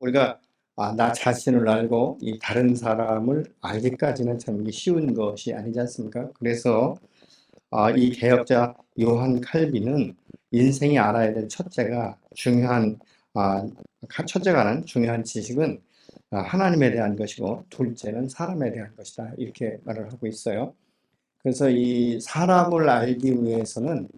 우리가 나 자신을 알고 이 다른 사람을 알기까지는 참 이게 쉬운 것이 아니지 않습니까? 그래서 이 개혁자 요한 칼빈은 인생이 알아야 될 첫째가 중요한 아, 첫째가는 중요한 지식은 하나님에 대한 것이고 둘째는 사람에 대한 것이다 이렇게 말을 하고 있어요. 그래서 이 사람을 알기 위해서는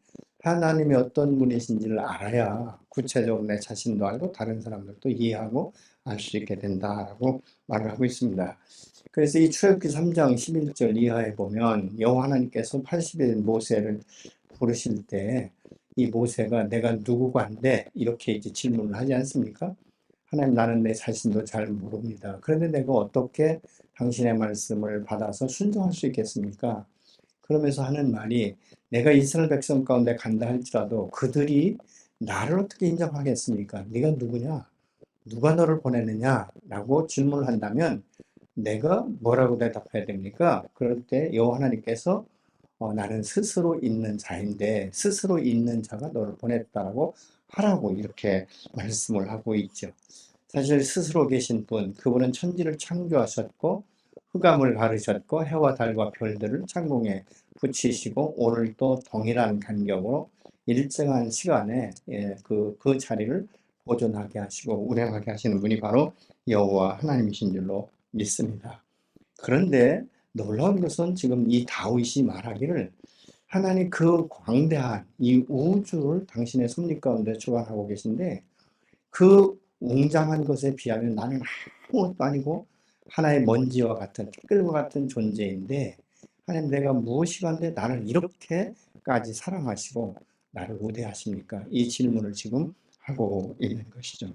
하나님이 어떤 분이신지를 알아야 구체적으로 내 자신도 알고 다른 사람들도 이해하고 알 수 있게 된다라고 말을 하고 있습니다. 그래서 이 출애굽기 3장 11절 이하에 보면 여호와 하나님께서 80일 모세를 부르실 때 이 모세가 내가 누구간데 이렇게 이제 질문을 하지 않습니까? 하나님, 나는 내 자신도 잘 모릅니다. 그런데 내가 어떻게 당신의 말씀을 받아서 순종할 수 있겠습니까? 그러면서 하는 말이 내가 이스라엘 백성 가운데 간다 할지라도 그들이 나를 어떻게 인정하겠습니까? 네가 누구냐? 누가 너를 보내느냐? 라고 질문을 한다면 내가 뭐라고 대답해야 됩니까? 그럴 때 여호와 하나님께서 나는 스스로 있는 자인데 스스로 있는 자가 너를 보냈다라고 하라고 이렇게 말씀을 하고 있죠. 사실 스스로 계신 분, 그분은 천지를 창조하셨고 흑암을 가르셨고 해와 달과 별들을 창공에 붙이시고 오늘도 동일한 간격으로 일정한 시간에 그 자리를 보존하게 하시고 운행하게 하시는 분이 바로 여호와 하나님이신 줄로 믿습니다. 그런데 놀라운 것은 지금 이 다윗이 말하기를 하나님 그 광대한 이 우주를 당신의 섭리 가운데 주관하고 계신데 그 웅장한 것에 비하면 나는 아무것도 아니고 하나의 먼지와 같은 티끌과 같은 존재인데 하나님 내가 무엇이간데 나를 이렇게까지 사랑하시고 나를 우대하십니까? 이 질문을 지금 하고 있는 것이죠.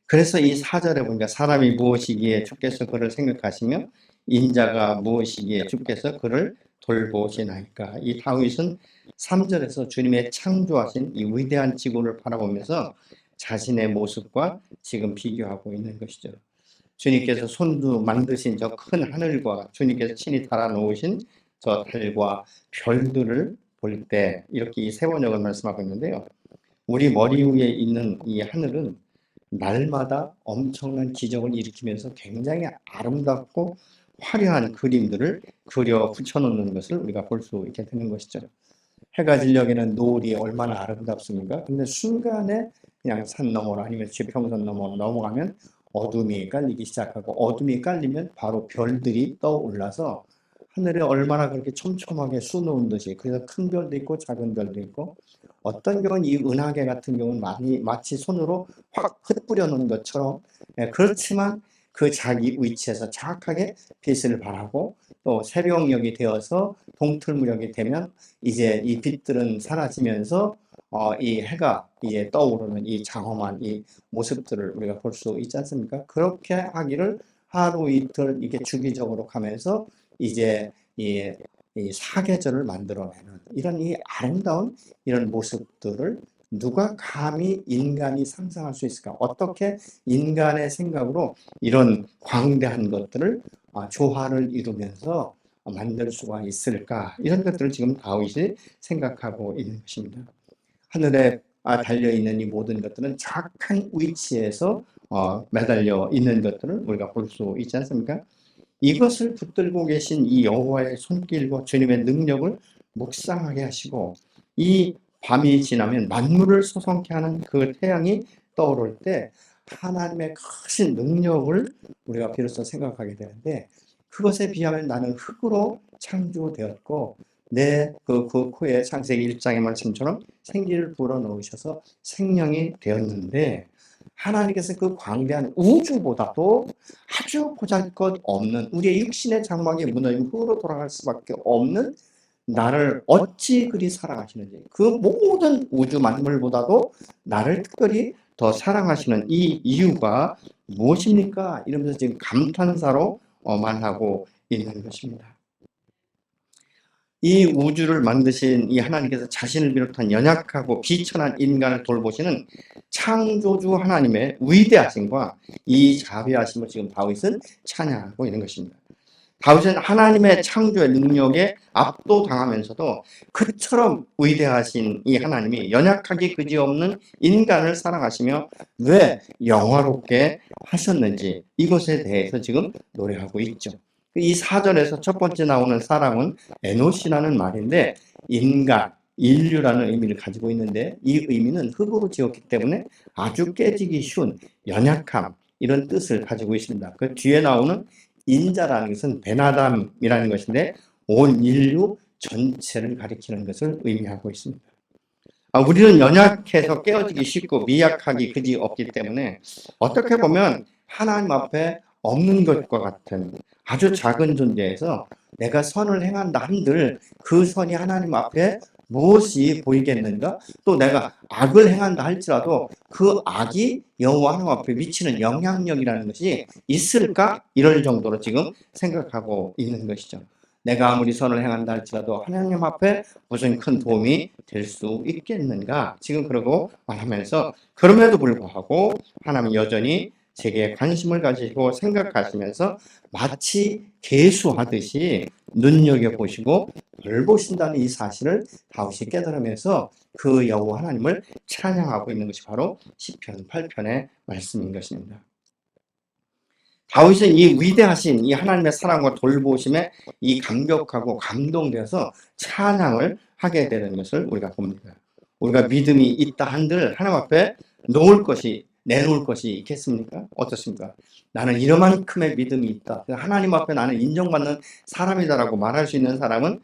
그래서 이 4절에 보니까 사람이 무엇이기에 주께서 그를 생각하시며 인자가 무엇이기에 주께서 그를 돌보시나이까. 이 다윗은 3절에서 주님의 창조하신 이 위대한 지구를 바라보면서 자신의 모습과 지금 비교하고 있는 것이죠. 주님께서 손도 만드신 저 큰 하늘과 주님께서 친히 달아놓으신 저 달과 별들을 볼 때 이렇게 이 세 번역을 말씀하고 있는데요. 우리 머리 위에 있는 이 하늘은 날마다 엄청난 기적을 일으키면서 굉장히 아름답고 화려한 그림들을 그려 붙여놓는 것을 우리가 볼 수 있게 되는 것이죠. 해가 지려기는 노을이 얼마나 아름답습니까? 근데 순간에 그냥 산 너머로 아니면 지평선 너머로 넘어가면 어둠이 깔리기 시작하고 어둠이 깔리면 바로 별들이 떠올라서 하늘에 얼마나 그렇게 촘촘하게 수놓은 듯이 그래서 큰 별도 있고 작은 별도 있고 어떤 경우는 이 은하계 같은 경우는 마치 손으로 확 흩뿌려 놓은 것처럼 그렇지만 그 자기 위치에서 정확하게 빛을 발하고 또 새벽녘이 되어서 동틀무렵이 되면 이제 이 빛들은 사라지면서 이 해가 이제 떠오르는 이 장엄한 이 모습들을 우리가 볼 수 있지 않습니까? 그렇게 하기를 하루 이틀 이게 주기적으로 가면서 이제 이 사계절을 만들어내는 이런 이 아름다운 이런 모습들을 누가 감히 인간이 상상할 수 있을까? 어떻게 인간의 생각으로 이런 광대한 것들을 조화를 이루면서 만들 수가 있을까? 이런 것들을 지금 다윗이 생각하고 있는 것입니다. 하늘에 달려있는 이 모든 것들은 정확한 위치에서 매달려 있는 것들을 우리가 볼 수 있지 않습니까? 이것을 붙들고 계신 이 여호와의 손길과 주님의 능력을 묵상하게 하시고 이 밤이 지나면 만물을 소성케 하는 그 태양이 떠오를 때 하나님의 크신 능력을 우리가 비로소 생각하게 되는데 그것에 비하면 나는 흙으로 창조되었고 내 그 코에 창세기 1장의 말씀처럼 생기를 불어넣으셔서 생명이 되었는데 하나님께서 그 광대한 우주보다도 아주 보잘것없는 우리의 육신의 장막에 무너진 흙으로 돌아갈 수밖에 없는 나를 어찌 그리 사랑하시는지 그 모든 우주 만물보다도 나를 특별히 더 사랑하시는 이 이유가 무엇입니까? 이러면서 지금 감탄사로 말하고 있는 것입니다. 이 우주를 만드신 이 하나님께서 자신을 비롯한 연약하고 비천한 인간을 돌보시는 창조주 하나님의 위대하심과 이 자비하심을 지금 다윗은 찬양하고 있는 것입니다. 다윗은 하나님의 창조의 능력에 압도당하면서도 그처럼 위대하신 이 하나님이 연약하기 그지없는 인간을 사랑하시며 왜 영화롭게 하셨는지 이것에 대해서 지금 노래하고 있죠. 이 4절에서 첫 번째 나오는 사람은 에노시라는 말인데 인간, 인류라는 의미를 가지고 있는데 이 의미는 흙으로 지었기 때문에 아주 깨지기 쉬운 연약함 이런 뜻을 가지고 있습니다. 그 뒤에 나오는 인자라는 것은 베나담이라는 것인데 온 인류 전체를 가리키는 것을 의미하고 있습니다. 우리는 연약해서 깨어지기 쉽고 미약하기 그지 없기 때문에 어떻게 보면 하나님 앞에 없는 것과 같은 아주 작은 존재에서 내가 선을 행한다 한들 그 선이 하나님 앞에 무엇이 보이겠는가? 또 내가 악을 행한다 할지라도 그 악이 여호와 하나님 앞에 미치는 영향력이라는 것이 있을까? 이럴 정도로 지금 생각하고 있는 것이죠. 내가 아무리 선을 행한다 할지라도 하나님 앞에 무슨 큰 도움이 될 수 있겠는가? 지금 그러고 말하면서 그럼에도 불구하고 하나님은 여전히 제게 관심을 가지시고 생각하시면서 마치 계수하듯이 눈여겨보시고 돌보신다는 이 사실을 다윗이 깨달으면서 그 여호와 하나님을 찬양하고 있는 것이 바로 시편 8편의 말씀인 것입니다. 다윗은 이 위대하신 이 하나님의 사랑과 돌보심에 이 감격하고 감동되어서 찬양을 하게 되는 것을 우리가 봅니다. 우리가 믿음이 있다 한들 하나님 앞에 내놓을 것이 있겠습니까? 어떻습니까? 나는 이러만큼의 믿음이 있다. 하나님 앞에 나는 인정받는 사람이다라고 말할 수 있는 사람은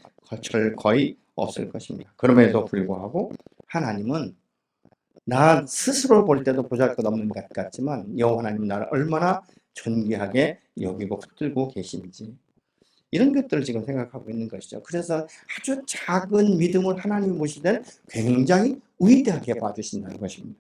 거의 없을 것입니다. 그럼에도 불구하고 하나님은 나 스스로 볼 때도 보잘것없는 것 같지만 여호와 하나님 나를 얼마나 존귀하게 여기고 붙들고 계신지 이런 것들을 지금 생각하고 있는 것이죠. 그래서 아주 작은 믿음을 하나님이 보시되 굉장히 위대하게 봐주신다는 것입니다.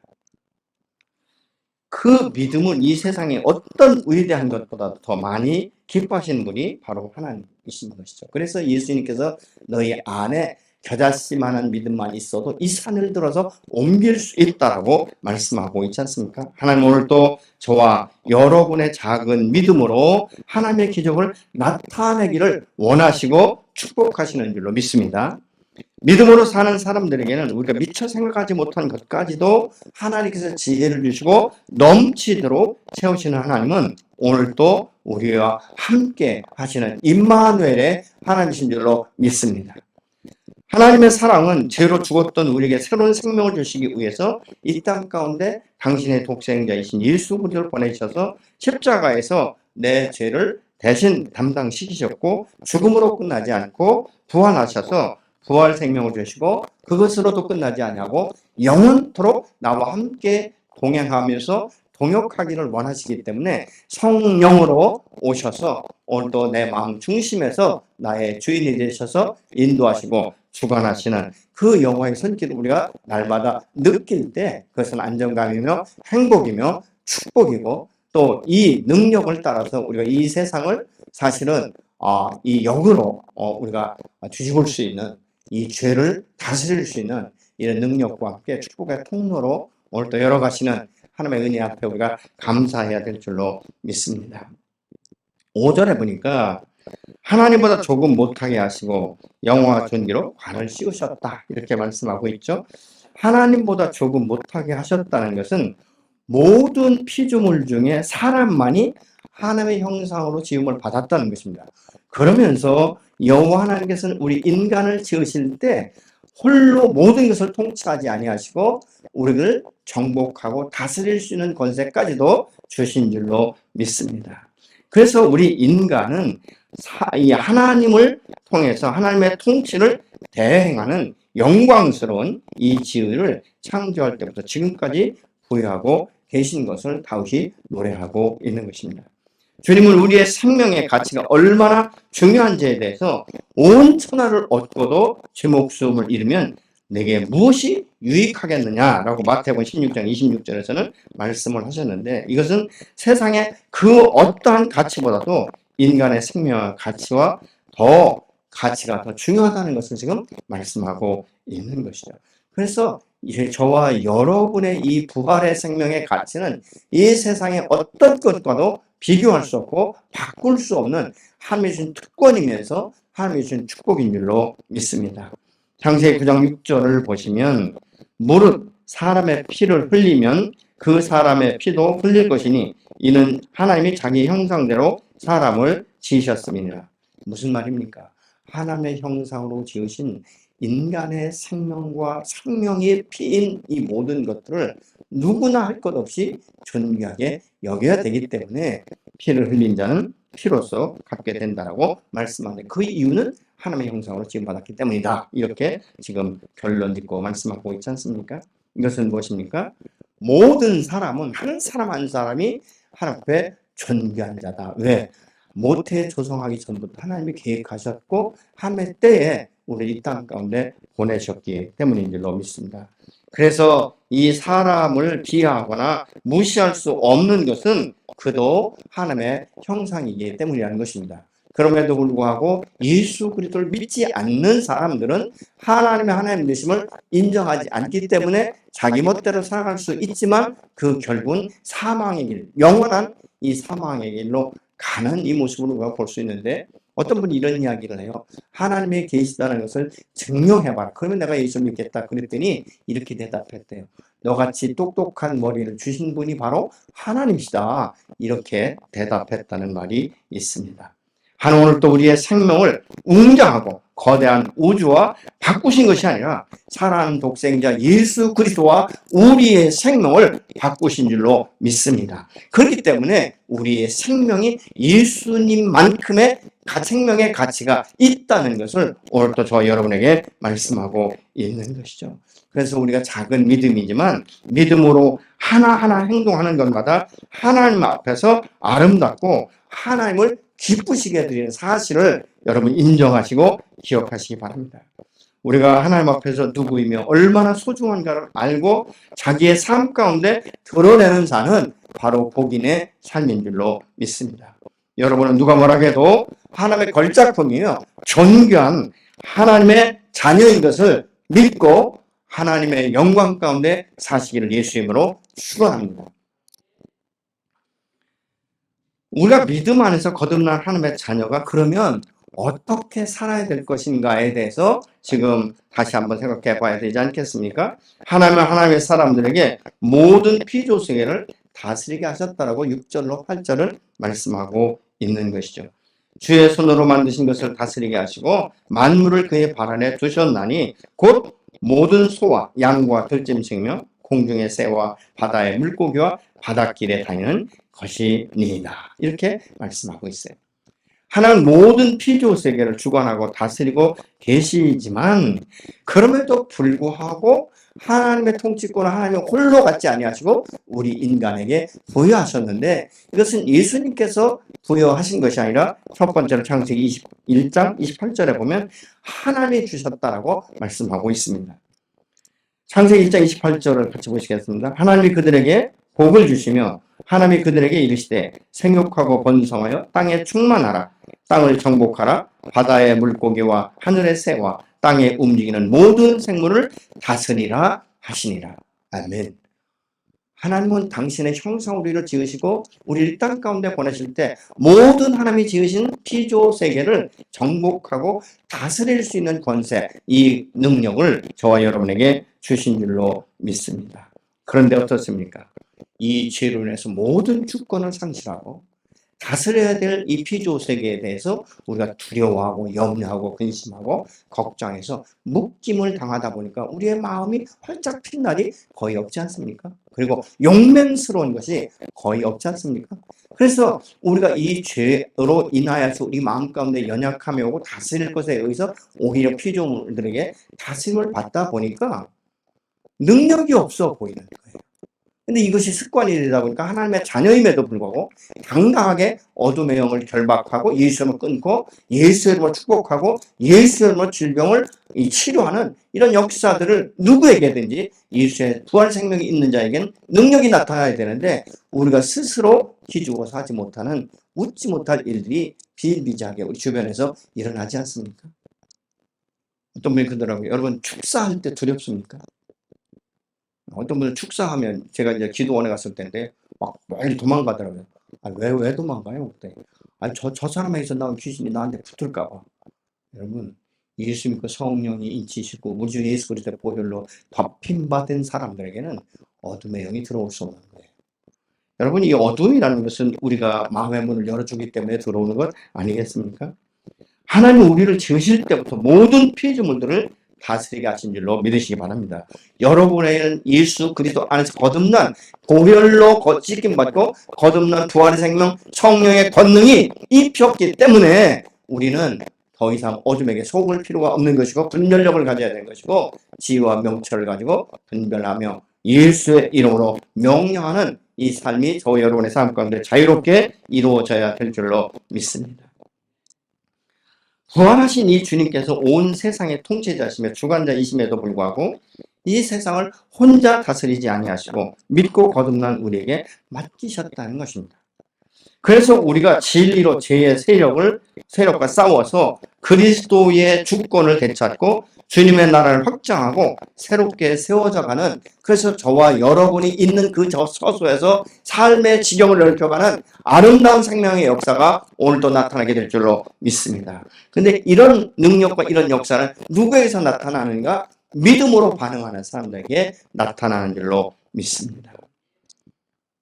그 믿음은 이 세상에 어떤 위대한 것보다 더 많이 기뻐하시는 분이 바로 하나님이신 것이죠. 그래서 예수님께서 너희 안에 겨자씨만한 믿음만 있어도 이 산을 들어서 옮길 수 있다라고 말씀하고 있지 않습니까? 하나님 오늘 또 저와 여러분의 작은 믿음으로 하나님의 기적을 나타내기를 원하시고 축복하시는 줄로 믿습니다. 믿음으로 사는 사람들에게는 우리가 미처 생각하지 못한 것까지도 하나님께서 지혜를 주시고 넘치도록 채우시는 하나님은 오늘 또 우리와 함께 하시는 임마누엘의 하나님이신 줄로 믿습니다. 하나님의 사랑은 죄로 죽었던 우리에게 새로운 생명을 주시기 위해서 이 땅 가운데 당신의 독생자이신 예수 그리스도를 보내셔서 십자가에서 내 죄를 대신 담당시키셨고 죽음으로 끝나지 않고 부활하셔서 부활 생명을 주시고 그것으로도 끝나지 아니하고 영원토록 나와 함께 동행하면서 동역하기를 원하시기 때문에 성령으로 오셔서 오늘도 내 마음 중심에서 나의 주인이 되셔서 인도하시고 주관하시는 그 영화의 손길을 우리가 날마다 느낄 때 그것은 안정감이며 행복이며 축복이고 또 이 능력을 따라서 우리가 이 세상을 사실은 이 역으로 우리가 뒤집을 수 있는 이 죄를 다스릴 수 있는 이런 능력과 함께 축복의 통로로 오늘 또 열어가시는 하나님의 은혜 앞에 우리가 감사해야 될 줄로 믿습니다. 5절에 보니까 하나님보다 조금 못하게 하시고 영화와 존귀로 관을 씌우셨다 이렇게 말씀하고 있죠. 하나님보다 조금 못하게 하셨다는 것은 모든 피조물 중에 사람만이 하나님의 형상으로 지음을 받았다는 것입니다. 그러면서 여호와 하나님께서는 우리 인간을 지으실 때 홀로 모든 것을 통치하지 아니하시고 우리를 정복하고 다스릴 수 있는 권세까지도 주신 줄로 믿습니다. 그래서 우리 인간은 이 하나님을 통해서 하나님의 통치를 대행하는 영광스러운 이 지위를 창조할 때부터 지금까지 부여하고 계신 것을 다윗이 노래하고 있는 것입니다. 주님은 우리의 생명의 가치가 얼마나 중요한지에 대해서 온 천하를 얻고도 제 목숨을 잃으면 내게 무엇이 유익하겠느냐라고 마태복음 16장 26절에서는 말씀을 하셨는데 이것은 세상의 그 어떠한 가치보다도 인간의 생명의 가치와 가치가 더 중요하다는 것을 지금 말씀하고 있는 것이죠. 그래서 이제 저와 여러분의 이 부활의 생명의 가치는 이 세상의 어떤 것과도 비교할 수 없고 바꿀 수 없는 하나님의 주신 특권이면서 하나님의 주신 축복인 줄로 믿습니다. 창세기 9장 6절을 보시면 무릇 사람의 피를 흘리면 그 사람의 피도 흘릴 것이니 이는 하나님이 자기 형상대로 사람을 지으셨음이니라. 무슨 말입니까? 하나님의 형상으로 지으신 인간의 생명과 생명의 피인 이 모든 것들을 누구나 할 것 없이 존귀하게 여겨야 되기 때문에 피를 흘린 자는 피로써 갚게 된다라고 말씀하는데 그 이유는 하나님의 형상으로 지음받았기 때문이다. 이렇게 지금 결론 짓고 말씀하고 있지 않습니까? 이것은 무엇입니까? 모든 사람은 한 사람 한 사람이 하나님 앞에 존귀한 자다. 왜? 모태 조성하기 전부터 하나님이 계획하셨고 하나님의 때에 우리 이 땅 가운데 보내셨기 때문인 줄로 믿습니다. 그래서 이 사람을 비하하거나 무시할 수 없는 것은 그도 하나님의 형상이기 때문이라는 것입니다. 그럼에도 불구하고 예수 그리스도를 믿지 않는 사람들은 하나님 되심을 인정하지 않기 때문에 자기 멋대로 살아갈 수 있지만 그 결국은 사망의 길, 영원한 이 사망의 길로 가는 이 모습으로 우리가 볼 수 있는데 어떤 분이 이런 이야기를 해요. 하나님이 계시다는 것을 증명해봐라. 그러면 내가 예수 믿겠다. 그랬더니 이렇게 대답했대요. 너같이 똑똑한 머리를 주신 분이 바로 하나님이시다. 이렇게 대답했다는 말이 있습니다. 하나님 오늘 또 우리의 생명을 웅장하고 거대한 우주와 바꾸신 것이 아니라 살아가는 독생자 예수 그리스도와 우리의 생명을 바꾸신 줄로 믿습니다. 그렇기 때문에 우리의 생명이 예수님만큼의 생명의 가치가 있다는 것을 오늘 또 저와 여러분에게 말씀하고 있는 것이죠. 그래서 우리가 작은 믿음이지만 믿음으로 하나하나 행동하는 것마다 하나님 앞에서 아름답고 하나님을 기쁘시게 드리는 사실을 여러분 인정하시고 기억하시기 바랍니다. 우리가 하나님 앞에서 누구이며 얼마나 소중한가를 알고 자기의 삶 가운데 드러내는 자는 바로 복인의 삶인 줄로 믿습니다. 여러분은 누가 뭐라 해도 하나님의 걸작품이며 존귀한 하나님의 자녀인 것을 믿고 하나님의 영광 가운데 사시기를 예수 이름으로 축원합니다. 우리가 믿음 안에서 거듭난 하나님의 자녀가 그러면 어떻게 살아야 될 것인가에 대해서 지금 다시 한번 생각해 봐야 되지 않겠습니까? 하나님은 하나님의 사람들에게 모든 피조세계를 다스리게 하셨다라고 6절로 8절을 말씀하고 있는 것이죠. 주의 손으로 만드신 것을 다스리게 하시고 만물을 그의 발 아래 두셨나니 곧 모든 소와 양과 들짐승이며 공중의 새와 바다의 물고기와 바닷길에 다니는 것이니이다. 이렇게 말씀하고 있어요. 하나님은 모든 피조 세계를 주관하고 다스리고 계시지만 그럼에도 불구하고 하나님의 통치권을 하나님은 홀로 갖지 아니하시고 우리 인간에게 부여하셨는데 이것은 예수님께서 부여하신 것이 아니라 첫 번째로 창세기 21장 28절에 보면 하나님이 주셨다라고 말씀하고 있습니다. 창세기 1장 28절을 같이 보시겠습니다. 하나님이 그들에게 복을 주시며 하나님이 그들에게 이르시되 생육하고 번성하여 땅에 충만하라. 땅을 정복하라. 바다의 물고기와 하늘의 새와 땅에 움직이는 모든 생물을 다스리라 하시니라. 아멘. 하나님은 당신의 형상으로 우리를 지으시고 우리를 땅 가운데 보내실 때 모든 하나님이 지으신 피조 세계를 정복하고 다스릴 수 있는 권세, 이 능력을 저와 여러분에게 주신 줄로 믿습니다. 그런데 어떻습니까? 이 죄로 인해서 모든 주권을 상실하고 다스려야 될 이 피조 세계에 대해서 우리가 두려워하고 염려하고 근심하고 걱정해서 묶임을 당하다 보니까 우리의 마음이 활짝 핀 날이 거의 없지 않습니까? 그리고 용맹스러운 것이 거의 없지 않습니까? 그래서 우리가 이 죄로 인하여서 우리 마음 가운데 연약함이 오고 다스릴 것에 의해서 오히려 피조물들에게 다스림을 받다 보니까 능력이 없어 보이는 거예요. 근데 이것이 습관이 되다 보니까 하나님의 자녀임에도 불구하고 당당하게 어둠의 영을 결박하고 예수 이름을 끊고 예수 이름을 축복하고 예수 이름으로 질병을 치료하는 이런 역사들을 누구에게든지 예수의 부활 생명이 있는 자에게는 능력이 나타나야 되는데 우리가 스스로 기죽어서 하지 못하는 웃지 못할 일들이 비일비재하게 우리 주변에서 일어나지 않습니까? 어떤 분이 그러더라고요. 여러분 축사할 때 두렵습니까? 어떤 분은 축사하면 제가 이제 기도원에 갔을 때인데 막 멀리 도망가더라고요. 왜 도망가요, 그때? 저 사람에게서 나온 귀신이 나한테 붙을까 봐. 여러분, 예수 믿고 성령이 인치시고 우리 주 예수 그리스도의 보혈로 덮임받은 사람들에게는 어둠의 영이 들어올 수 없는 거예요. 여러분, 이 어둠이라는 것은 우리가 마음의 문을 열어주기 때문에 들어오는 것 아니겠습니까? 하나님 우리를 지으실 때부터 모든 피조물들을 다스리게 하신 줄로 믿으시기 바랍니다. 여러분의 예수 그리스도 안에서 거듭난 보혈로 씻김받고 거듭난 부활의 생명 성령의 권능이 입혔기 때문에 우리는 더 이상 어둠에게 속을 필요가 없는 것이고 분별력을 가져야 되는 것이고 지혜와 명철을 가지고 분별하며 예수의 이름으로 명령하는 이 삶이 저 여러분의 삶 가운데 자유롭게 이루어져야 될 줄로 믿습니다. 부활하신 이 주님께서 온 세상의 통치자시며 주관자이심에도 불구하고 이 세상을 혼자 다스리지 아니하시고 믿고 거듭난 우리에게 맡기셨다는 것입니다. 그래서 우리가 진리로 죄의 세력과 싸워서 그리스도의 주권을 되찾고 주님의 나라를 확장하고 새롭게 세워져가는, 그래서 저와 여러분이 있는 그 처소에서 삶의 지경을 넓혀가는 아름다운 생명의 역사가 오늘도 나타나게 될 줄로 믿습니다. 근데 이런 능력과 이런 역사는 누구에게서 나타나는가? 믿음으로 반응하는 사람들에게 나타나는 줄로 믿습니다.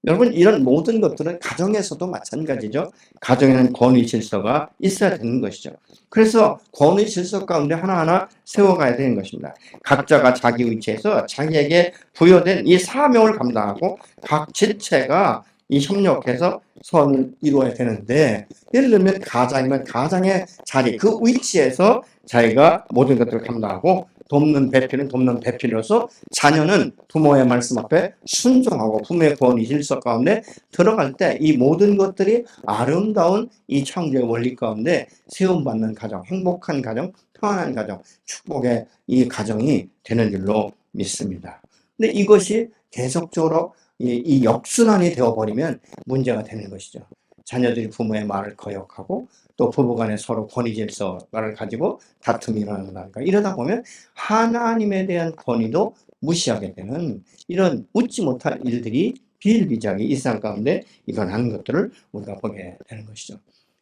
여러분, 이런 모든 것들은 가정에서도 마찬가지죠. 가정에는 권위 질서가 있어야 되는 것이죠. 그래서 권위 질서 가운데 하나하나 세워가야 되는 것입니다. 각자가 자기 위치에서 자기에게 부여된 이 사명을 감당하고 각 지체가 이 협력해서 선을 이루어야 되는데, 예를 들면 가장이면 가장의 자리, 그 위치에서 자기가 모든 것들을 감당하고 돕는 배필은 돕는 배필로서 자녀는 부모의 말씀 앞에 순종하고 부모의 권위 질서 가운데 들어갈 때 이 모든 것들이 아름다운 이 창조의 원리 가운데 세움받는 가정, 행복한 가정, 평안한 가정, 축복의 이 가정이 되는 줄로 믿습니다. 근데 이것이 계속적으로 이 역순환이 되어버리면 문제가 되는 것이죠. 자녀들이 부모의 말을 거역하고 또 부부간에 서로 권위 질서를 가지고 다툼이 일어난다니까. 이러다 보면 하나님에 대한 권위도 무시하게 되는 이런 웃지 못할 일들이 비일비재하게 이 세상 가운데 일어나는 것들을 우리가 보게 되는 것이죠.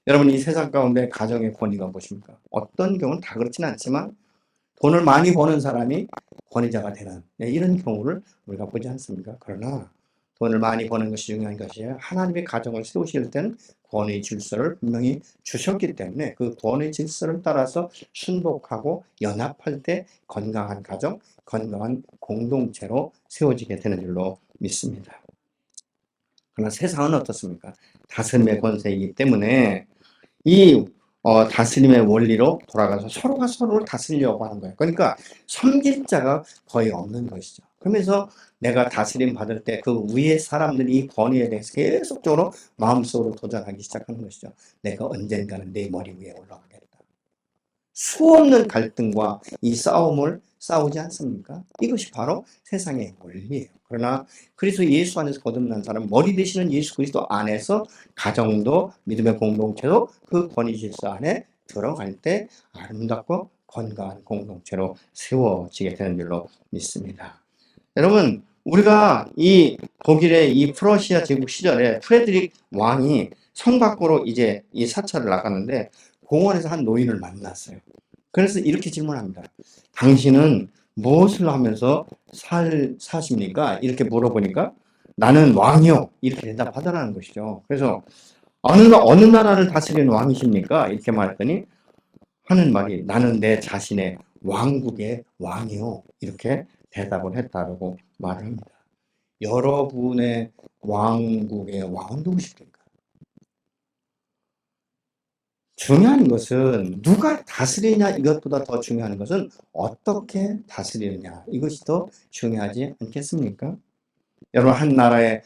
여러분, 이 세상 가운데 가정의 권위가 무엇입니까? 어떤 경우는 다 그렇지는 않지만 돈을 많이 버는 사람이 권위자가 되는 이런 경우를 우리가 보지 않습니까? 그러나 돈을 많이 버는 것이 중요한 것이 아니라 하나님의 가정을 세우실 때는 권위 질서를 분명히 주셨기 때문에 그 권위 질서를 따라서 순복하고 연합할 때 건강한 가정, 건강한 공동체로 세워지게 되는 줄로 믿습니다. 그러나 세상은 어떻습니까? 다스림의 권세이기 때문에 이 다스림의 원리로 돌아가서 서로가 서로를 다스리려고 하는 거예요. 그러니까 섬길 자가 거의 없는 것이죠. 그러면서 내가 다스림 받을 때 그 위에 사람들이 이 권위에 대해서 계속적으로 마음속으로 도전하기 시작하는 것이죠. 내가 언젠가는 내 머리 위에 올라가겠다. 수없는 갈등과 이 싸움을 싸우지 않습니까? 이것이 바로 세상의 원리예요. 그러나 그리스도 예수 안에서 거듭난 사람, 머리 되시는 예수 그리스도 안에서 가정도 믿음의 공동체도 그 권위 질서 안에 들어갈 때 아름답고 건강한 공동체로 세워지게 되는 줄로 믿습니다. 여러분, 우리가 이 독일의 이 프러시아 제국 시절에 프레드릭 왕이 성 밖으로 이제 이 사찰을 나갔는데 공원에서 한 노인을 만났어요. 그래서 이렇게 질문합니다. 당신은 무엇을 하면서 사십니까? 이렇게 물어보니까 나는 왕이요. 이렇게 대답하더라는 것이죠. 그래서 어느 나라를 다스리는 왕이십니까? 이렇게 말했더니 하는 말이 나는 내 자신의 왕국의 왕이요. 이렇게 대답을 했다고 말을 합니다. 여러분의 왕국의 왕은 누구십니까? 중요한 것은 누가 다스리냐 이것보다 더 중요한 것은 어떻게 다스리느냐 이것이 더 중요하지 않겠습니까? 여러분, 한 나라의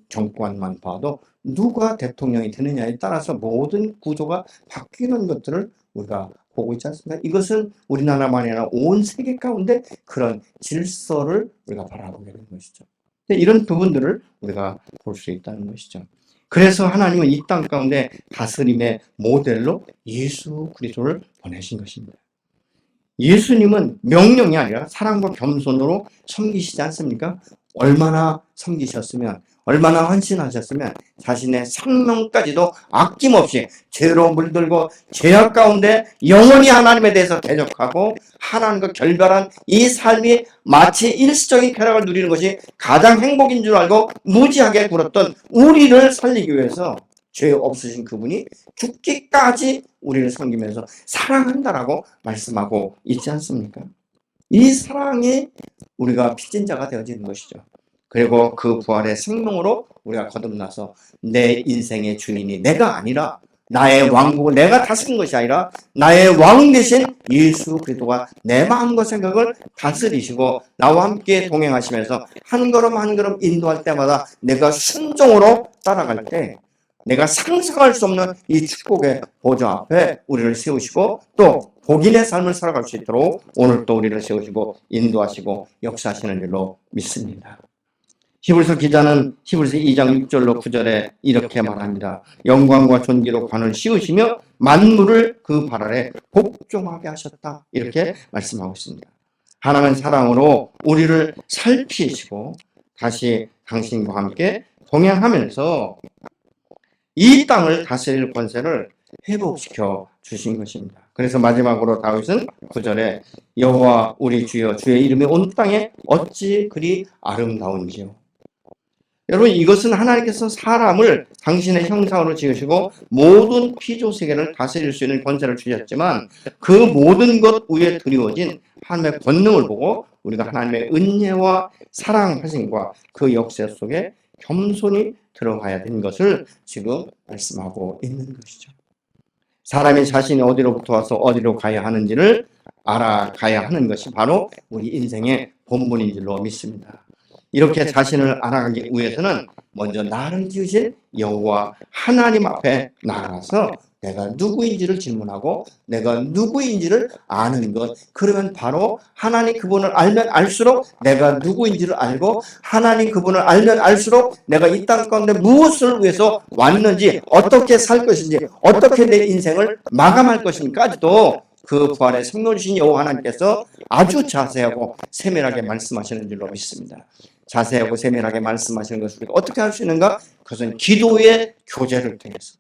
정권만 봐도 누가 대통령이 되느냐에 따라서 모든 구조가 바뀌는 것들을 우리가 보고 있지 않습니까? 이것은 우리나라만이 아니라 온 세계 가운데 그런 질서를 우리가 바라보게 되는 것이죠. 이런 부분들을 우리가 볼 수 있다는 것이죠. 그래서 하나님은 이 땅 가운데 다스림의 모델로 예수 그리스도를 보내신 것입니다. 예수님은 명령이 아니라 사랑과 겸손으로 섬기시지 않습니까? 얼마나 섬기셨으면 얼마나 헌신하셨으면 자신의 생명까지도 아낌없이 죄로 물들고 죄악 가운데 영원히 하나님에 대해서 대적하고 하나님과 결별한 이 삶이 마치 일시적인 쾌락을 누리는 것이 가장 행복인 줄 알고 무지하게 굴었던 우리를 살리기 위해서 죄 없으신 그분이 죽기까지 우리를 섬기면서 사랑한다라고 말씀하고 있지 않습니까? 이 사랑이 우리가 빚진 자가 되어지는 것이죠. 그리고 그 부활의 생명으로 우리가 거듭나서 내 인생의 주인이 내가 아니라 나의 왕국을 내가 다스린 것이 아니라 나의 왕 대신 예수 그리스도가 내 마음과 생각을 다스리시고 나와 함께 동행하시면서 한 걸음 한 걸음 인도할 때마다 내가 순종으로 따라갈 때 내가 상상할 수 없는 이 축복의 보좌 앞에 우리를 세우시고 또 복인의 삶을 살아갈 수 있도록 오늘 또 우리를 세우시고 인도하시고 역사하시는 줄로 믿습니다. 히브리서 기자는 히브리서 2장 6절로 9절에 이렇게 말합니다. 영광과 존귀로 관을 씌우시며 만물을 그 발 아래 복종하게 하셨다. 이렇게 말씀하고 있습니다. 하나님은 사랑으로 우리를 살피시고 다시 당신과 함께 동행하면서 이 땅을 다스릴 권세를 회복시켜 주신 것입니다. 그래서 마지막으로 다윗은 9절에 여호와 우리 주여 주의 이름이 온 땅에 어찌 그리 아름다운지요. 여러분 이것은 하나님께서 사람을 당신의 형상으로 지으시고 모든 피조세계를 다스릴 수 있는 권세를 주셨지만 그 모든 것 위에 드리워진 하나님의 권능을 보고 우리가 하나님의 은혜와 사랑하심과 그 역사 속에 겸손히 들어가야 되는 것을 지금 말씀하고 있는 것이죠. 사람이 자신이 어디로부터 와서 어디로 가야 하는지를 알아가야 하는 것이 바로 우리 인생의 본분인 줄로 믿습니다. 이렇게 자신을 알아가기 위해서는 먼저 나를 지으신 여호와 하나님 앞에 나가서 내가 누구인지를 질문하고 내가 누구인지를 아는 것. 그러면 바로 하나님 그분을 알면 알수록 내가 누구인지를 알고 하나님 그분을 알면 알수록 내가 이 땅 가운데 무엇을 위해서 왔는지 어떻게 살 것인지 어떻게 내 인생을 마감할 것인지까지도 그 부활의 생명 주신 여호와 하나님께서 아주 자세하고 세밀하게 말씀하시는 줄로 믿습니다. 자세하고 세밀하게 말씀하시는 것을 우리가 어떻게 할 수 있는가? 그것은 기도의 교제를 통해서.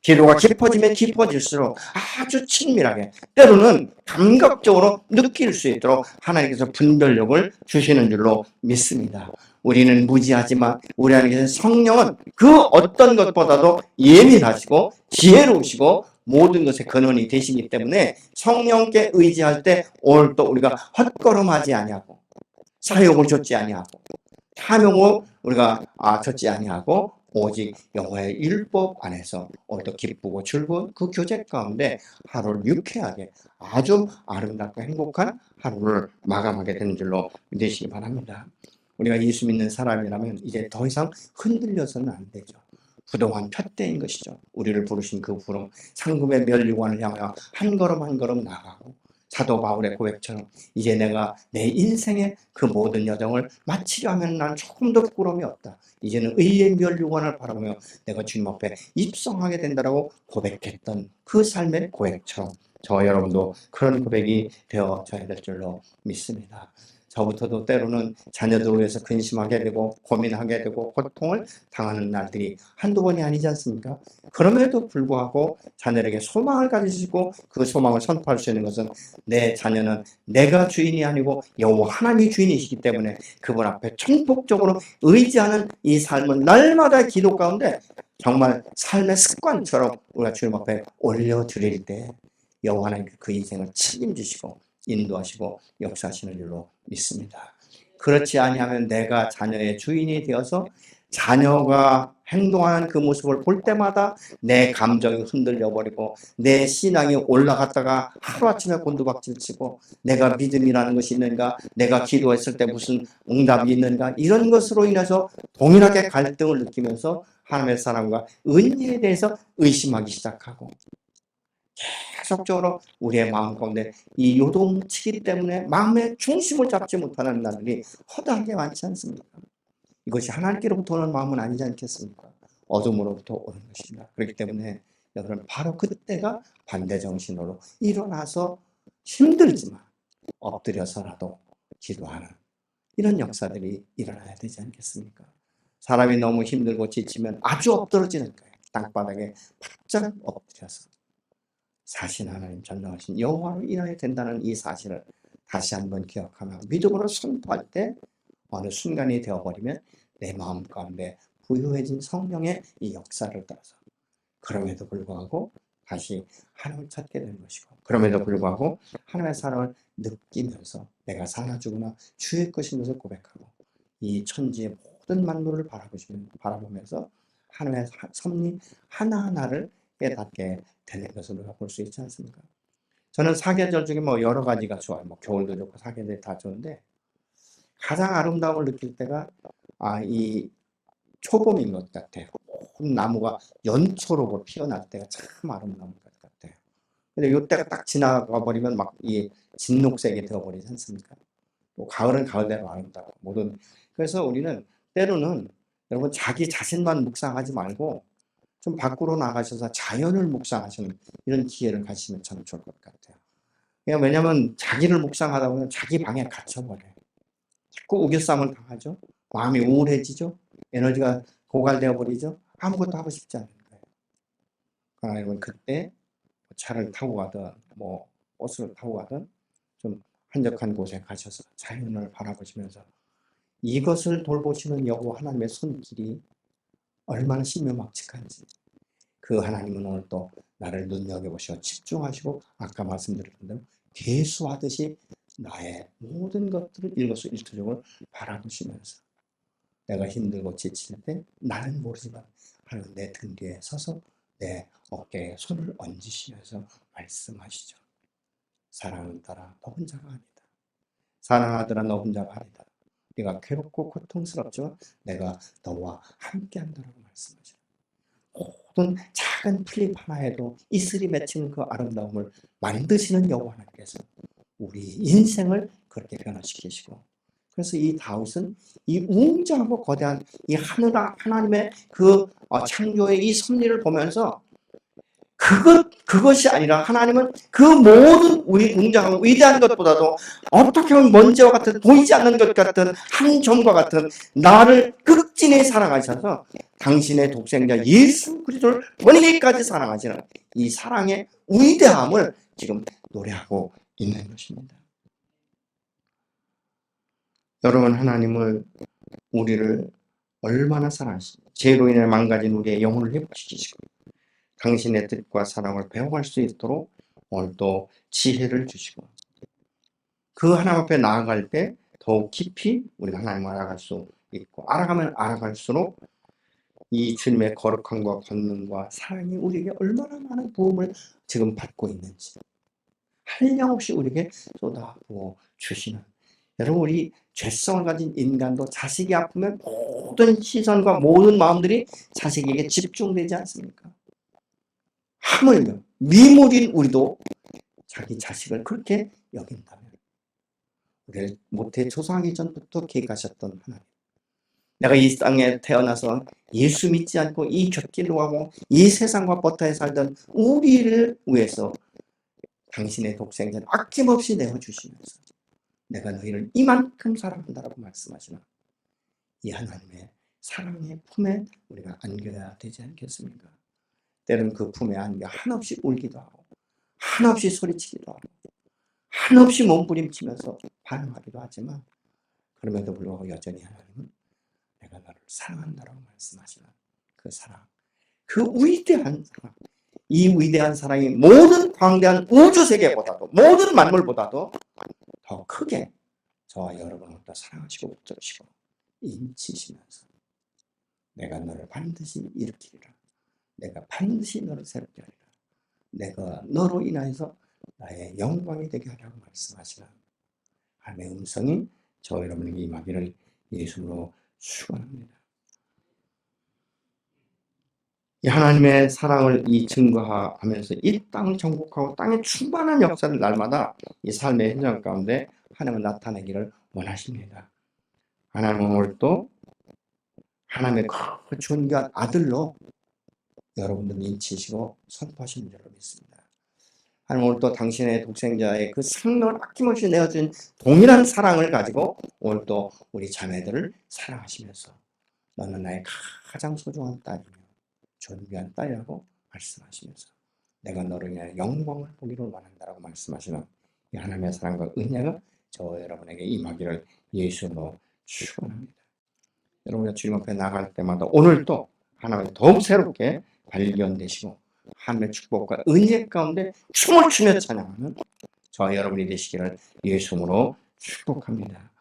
기도가 깊어지면 깊어질수록 아주 친밀하게 때로는 감각적으로 느낄 수 있도록 하나님께서 분별력을 주시는 줄로 믿습니다. 우리는 무지하지만 우리 안에 계신 성령은 그 어떤 것보다도 예민하시고 지혜로우시고 모든 것의 근원이 되시기 때문에 성령께 의지할 때 오늘 또 우리가 헛걸음하지 아니하고 사욕을 좇지 아니하고 탐욕을 우리가 좇지 아니하고 오직 여호와의 율법 안에서 오늘도 기쁘고 즐거운 그 교제 가운데 하루를 유쾌하게 아주 아름답고 행복한 하루를 마감하게 되는 줄로 믿으시기 바랍니다. 우리가 예수 믿는 사람이라면 이제 더 이상 흔들려서는 안 되죠. 그동안 푯대인 것이죠. 우리를 부르신 그 부름, 상급의 멸류관을 향하여 한 걸음 한 걸음 나가고 사도 바울의 고백처럼 이제 내가 내 인생의 그 모든 여정을 마치려 하면 난 조금도 부끄러움이 없다. 이제는 의의 멸류관을 바라보며 내가 주님 앞에 입성하게 된다라고 고백했던 그 삶의 고백처럼 저 여러분도 그런 고백이 되어져야 될 줄로 믿습니다. 저부터도 때로는 자녀들을 위해서 근심하게 되고 고민하게 되고 고통을 당하는 날들이 한두 번이 아니지 않습니까? 그럼에도 불구하고 자녀에게 소망을 가지시고 그 소망을 선포할 수 있는 것은 내 자녀는 내가 주인이 아니고 여호와 하나님이 주인이시기 때문에 그분 앞에 전폭적으로 의지하는 이 삶은 날마다 기도 가운데 정말 삶의 습관처럼 우리가 주님 앞에 올려드릴 때 여호와 하나님 그 인생을 책임지시고 인도하시고 역사하시는 줄로 믿습니다. 그렇지 아니하면 내가 자녀의 주인이 되어서 자녀가 행동하는 그 모습을 볼 때마다 내 감정이 흔들려 버리고 내 신앙이 올라갔다가 하루아침에 곤두박질치고 내가 믿음이라는 것이 있는가, 내가 기도했을 때 무슨 응답이 있는가, 이런 것으로 인해서 동일하게 갈등을 느끼면서 하나님의 사랑과 은혜에 대해서 의심하기 시작하고 계속적으로 우리의 마음 가운데 이 요동치기 때문에 마음의 중심을 잡지 못하는 날들이 허다하게 많지 않습니까? 이것이 하나님께로부터 오는 마음은 아니지 않겠습니까? 어둠으로부터 오는 것입니다. 그렇기 때문에 여러분 바로 그때가 반대 정신으로 일어나서 힘들지만 엎드려서라도 기도하는 이런 역사들이 일어나야 되지 않겠습니까? 사람이 너무 힘들고 지치면 아주 엎드러지는 거예요. 땅바닥에 바짝 엎드려서 사신 하나님 전능하신 여호와로 인하여 된다는 이 사실을 다시 한번 기억하며 믿음으로 선포할 때 어느 순간이 되어버리면 내 마음 가운데 부유해진 성령의 이 역사를 따라서 그럼에도 불구하고 다시 하나님을 찾게 되는 것이고, 그럼에도 불구하고 하나님의 사랑을 느끼면서 내가 사나 죽으나 주의 것인 것을 고백하고 이 천지의 모든 만물을 바라보면서 하나님의 섭리 하나하나를 깨닫게 되는 것을 우리가 볼 수 있지 않습니까? 저는 사계절 중에 뭐 여러 가지가 좋아요. 뭐 겨울도 좋고 사계절이 다 좋은데 가장 아름다움을 느낄 때가 이 초봄인 것 같아요. 모든 나무가 연초로 피어날 때가 참 아름다운 것 같아요. 근데 이때가 딱 지나가 버리면 막 이 진녹색이 되어버리지 않습니까? 또 가을은 가을대로 아름다워. 모든 그래서 우리는 때로는 여러분 자기 자신만 묵상하지 말고 좀 밖으로 나가셔서 자연을 묵상하시는 이런 기회를 가지시면 참 좋을 것 같아요. 왜냐하면 자기를 묵상하다 보면 자기 방에 갇혀버려요. 자꾸 우겨싸움을 당하죠. 마음이 우울해지죠. 에너지가 고갈되어 버리죠. 아무것도 하고 싶지 않은 거예요. 그러나 여러분 그때 차를 타고 가든 뭐 버스를 타고 가든 좀 한적한 곳에 가셔서 자연을 바라보시면서 이것을 돌보시는 여호와 하나님의 손길이 얼마나 신묘막측한지, 그 하나님은 오늘 또 나를 눈여겨보시고 집중하시고 아까 말씀드렸던 대로 계수하듯이 나의 모든 것들을 일거수일투족을 바라보시면서 내가 힘들고 지칠 때 나는 모르지만 하나님 내 등 뒤에 서서 내 어깨에 손을 얹으시면서 말씀하시죠. 사랑하는 딸아 너 혼자가 아니다. 사랑하는 아들아 너 혼자가 아니다. 네가 괴롭고 고통스럽지만 내가 너와 함께한다라고 말씀하죠. 모든 작은 플립 하나에도 이슬이 맺히는 그 아름다움을 만드시는 여호와 하나님께서 우리 인생을 그렇게 변화시키시고, 그래서 이 다윗은 이 웅장하고 거대한 이 하나님의 그 창조의 이 섭리를 보면서 그것이 아니라 하나님은 그 모든 웅장하고 위대한 것보다도 어떻게 보면 먼지와 같은 보이지 않는 것 같은 한 점과 같은 나를 극진히 사랑하셔서 당신의 독생자 예수 그리스도를 보내기까지 사랑하시는 이 사랑의 위대함을 지금 노래하고 있는 것입니다. 여러분 하나님을 우리를 얼마나 사랑하시고 죄로 인해 망가진 우리의 영혼을 회복시키시고 당신의 뜻과 사랑을 배워갈 수 있도록 오늘 또 지혜를 주시고 그 하나님 앞에 나아갈 때 더욱 깊이 우리가 하나님을 알아갈 수 있고 알아가면 알아갈수록 이 주님의 거룩함과 권능과 사랑이 우리에게 얼마나 많은 부음을 지금 받고 있는지 한량없이 우리에게 쏟아부어 주시는, 여러분 우리 죄성을 가진 인간도 자식이 아프면 모든 시선과 모든 마음들이 자식에게 집중되지 않습니까? 하물며 미물인 우리도 자기 자식을 그렇게 여긴다면 우리를 모태 조상하기 전부터 계획하셨던 하나님, 내가 이 땅에 태어나서 예수 믿지 않고 이 곁길로 가고 이 세상과 버터에 살던 우리를 위해서 당신의 독생자를 아낌없이 내어주시면서 내가 너희를 이만큼 사랑한다라고 말씀하시나 이 하나님의 사랑의 품에 우리가 안겨야 되지 않겠습니까? 때로는 그 품에 안겨 한없이 울기도 하고 한없이 소리치기도 하고 한없이 몸부림치면서 반응하기도 하지만 그럼에도 불구하고 여전히 하나님은 내가 너를 사랑한다라고 말씀하시는 그 사랑, 그 위대한 사랑, 이 위대한 사랑이 모든 광대한 우주세계보다도 모든 만물보다도 더 크게 저와 여러분을 더 사랑하시고 붙들으시고 인치시면서 내가 너를 반드시 일으키리라, 내가 반드시 너를 새롭게 하리라, 내가 너로 인하여서 나의 영광이 되게 하라고 말씀하시는 하나님의 음성이 저 여러분에게 임하기를 예수로 축원합니다. 이 하나님의 사랑을 증거하면서 이 땅을 정복하고 땅의 충만한 역사를 날마다 이 삶의 현장 가운데 하나님을 나타내기를 원하십니다. 하나님은 오늘 또 하나님의 그 존귀한 아들로 여러분들 인치시고 선포하시는 줄로 믿습니다. 하나님 오늘 또 당신의 독생자의 그 생명을 아낌없이 내어준 동일한 사랑을 가지고 오늘 또 우리 자매들을 사랑하시면서 너는 나의 가장 소중한 딸이며 존귀한 딸이라고 말씀하시면서 내가 너를 위하여 영광을 보기를 원한다라고 말씀하시는 이 하나님의 사랑과 은혜가 저와 여러분에게 임하기를 예수로 축원합니다. 여러분이 주님 앞에 나갈 때마다 오늘도 하나님을 더욱 새롭게 발견되시고 하나님의 축복과 은혜 가운데 춤을 추며 찬양하는 저와 여러분이 되시기를 예수로 축복합니다.